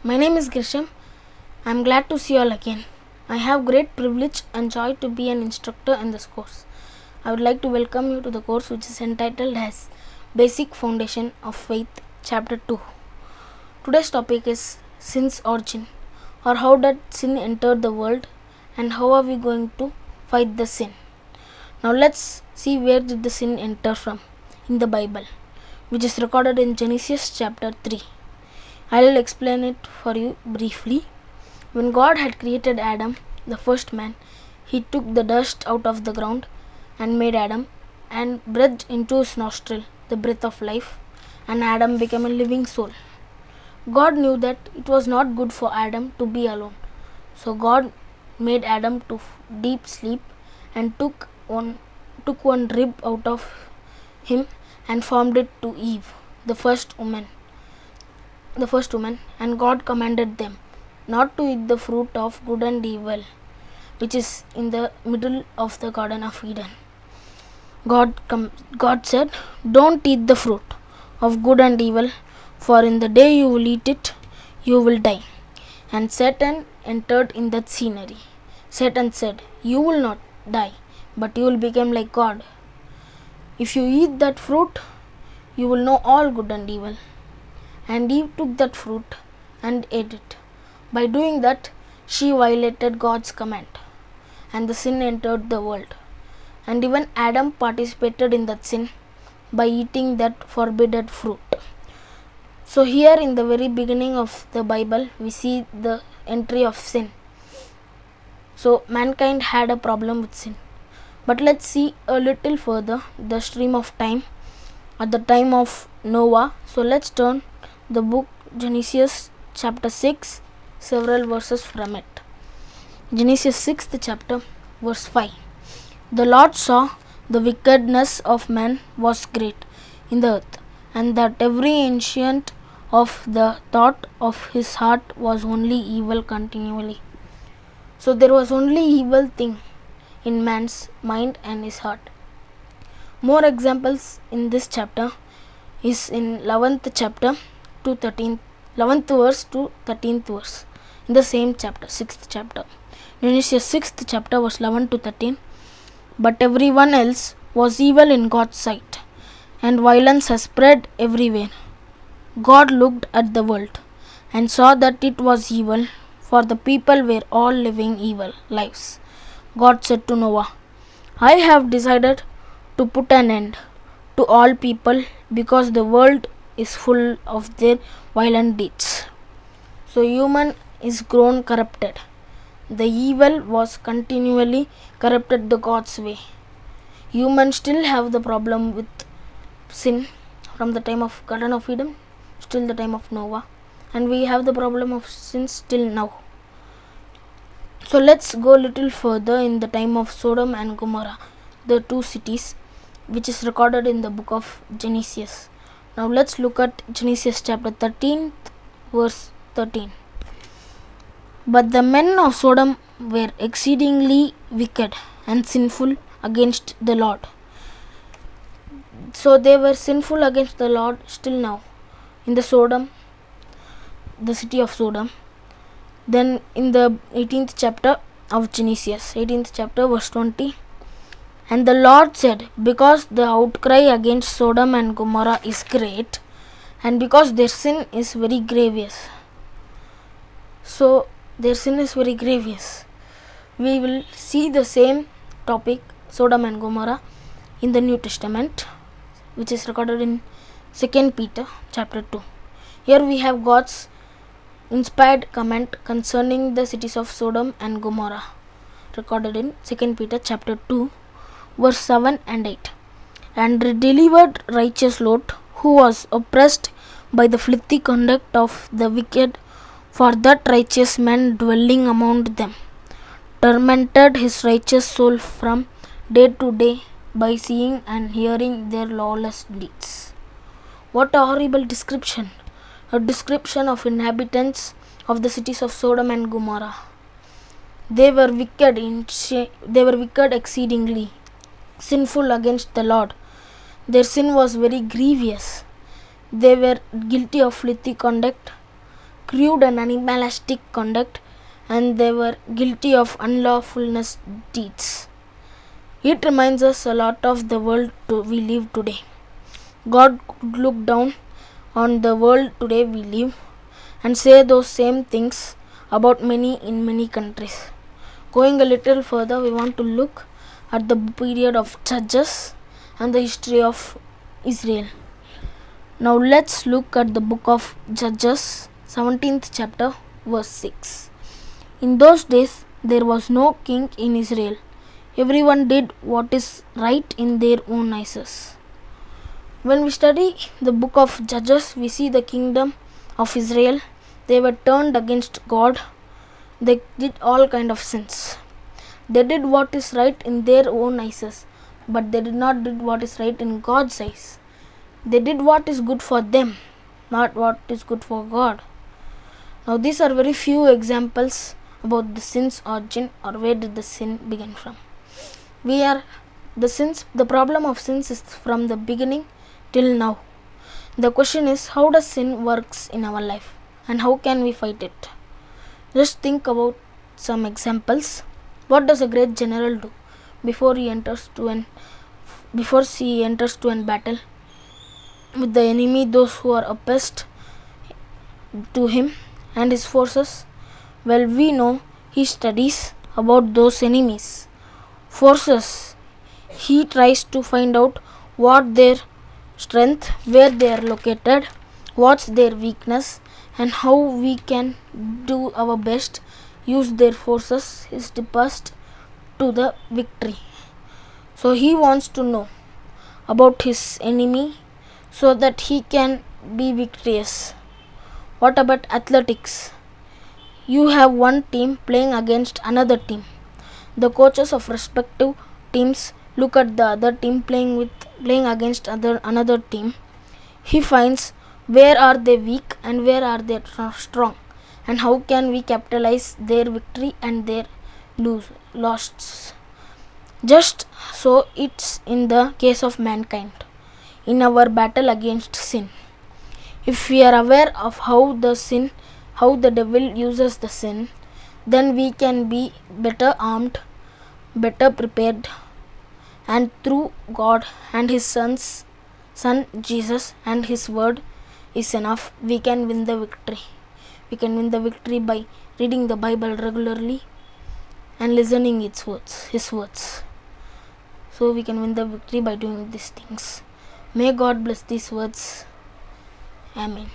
My name is Grisham. I am glad to see you all again. I have great privilege and joy to be an instructor in this course. I would like to welcome you to the course which is entitled as Basic Foundation of Faith, chapter 2. Today's topic is Sin's origin, or how did sin enter the world and how are we going to fight the sin. Now let's see where did the sin enter from in the Bible, which is recorded in Genesis chapter 3. I will explain it for you briefly. When God had created Adam, the first man, he took the dust out of the ground and made Adam and breathed into his nostril the breath of life, and Adam became a living soul. God knew that it was not good for Adam to be alone. So God made Adam to deep sleep and took one rib out of him and formed it to Eve, the first woman, and God commanded them not to eat the fruit of good and evil, which is in the middle of the Garden of Eden. God said, "Don't eat the fruit of good and evil, for in the day you will eat it, you will die." And Satan entered in that scenery. Satan said, "You will not die, but you will become like God. If you eat that fruit, you will know all good and evil." And Eve took that fruit and ate it. By doing that, she violated God's command, and the sin entered the world. And even Adam participated in that sin by eating that forbidden fruit. So here in the very beginning of the Bible, we see the entry of sin. So mankind had a problem with sin. But let's see a little further the stream of time at the time of Noah. So let's turn the book Genesis chapter 6, several verses from it. Genesis 6th chapter, verse 5. The Lord saw the wickedness of man was great in the earth, and that every ancient of the thought of his heart was only evil continually. So there was only evil thing in man's mind and his heart. More examples in this chapter is in 11th chapter to 13th, 11th verse to 13th verse in the same chapter, 6th chapter. Genesis 6th chapter verse 11 to 13. But everyone else was evil in God's sight, and violence has spread everywhere. God looked at the world and saw that it was evil, for the people were all living evil lives. God said to Noah, "I have decided to put an end to all people because the world is full of their violent deeds." So human is grown corrupted. The evil was continually corrupted the God's way. Humans still have the problem with sin from the time of Garden of Eden till the time of Noah, and we have the problem of sin still now. So let's go a little further in the time of Sodom and Gomorrah, the two cities which is recorded in the book of Genesis. Now let's look at Genesis chapter 13 verse 13. But the men of Sodom were exceedingly wicked and sinful against the Lord. So they were sinful against the Lord still now in the Sodom, the city of Sodom. Then in the 18th chapter of Genesis, 18th chapter verse 20. And the Lord said, "Because the outcry against Sodom and Gomorrah is great, and because their sin is very grievous." So their sin is very grievous. We will see the same topic, Sodom and Gomorrah, in the New Testament, which is recorded in 2 Peter chapter 2. Here we have God's inspired comment concerning the cities of Sodom and Gomorrah, recorded in 2 Peter chapter 2, verse 7 and 8. And delivered righteous Lot, who was oppressed by the filthy conduct of the wicked, for that righteous man dwelling among them tormented his righteous soul from day to day by seeing and hearing their lawless deeds. What a horrible description! A description of inhabitants of the cities of Sodom and Gomorrah. They were wicked exceedingly, sinful against the Lord. Their sin was very grievous. They were guilty of filthy conduct. crude and animalistic conduct, and they were guilty of unlawfulness deeds. It reminds us a lot of the world we live today. God could look down on the world today we live and say those same things about many in many countries. Going a little further, we want to look at the period of Judges and the history of Israel. Now let's look at the book of Judges, 17th chapter, verse 6. In those days there was no king in Israel. Everyone did what is right in their own eyes. When we study the book of Judges, we see the kingdom of Israel. They were turned against God. They did all kind of sins. They did what is right in their own eyes, but they did not do what is right in God's eyes. They did what is good for them, not what is good for God. Now these are very few examples about the sin's origin, or where did the sin begin from. The problem of sins is from the beginning till now. The question is, how does sin works in our life and how can we fight it? Just think about some examples. What does a great general do before she enters to an battle with the enemy, those who are opposed to him and his forces? Well, we know he studies about those enemies forces. He tries to find out what their strength, where they are located, what's their weakness, and how we can do our best, use their forces, his past to the victory. So he wants to know about his enemy so that he can be victorious. What about athletics? You have one team playing against another team. The coaches of respective teams look at the other team playing against another team. He finds where are they weak and where are they strong, and how can we capitalize their victory and their losses. Just so it's in the case of mankind in our battle against sin. If we are aware of how the devil uses the sin, then we can be better armed, better prepared, and through God and his son Jesus and his word is enough, we can win the victory. We can win the victory by reading the Bible regularly and listening his words. So we can win the victory by doing these things. May God bless these words. Amen.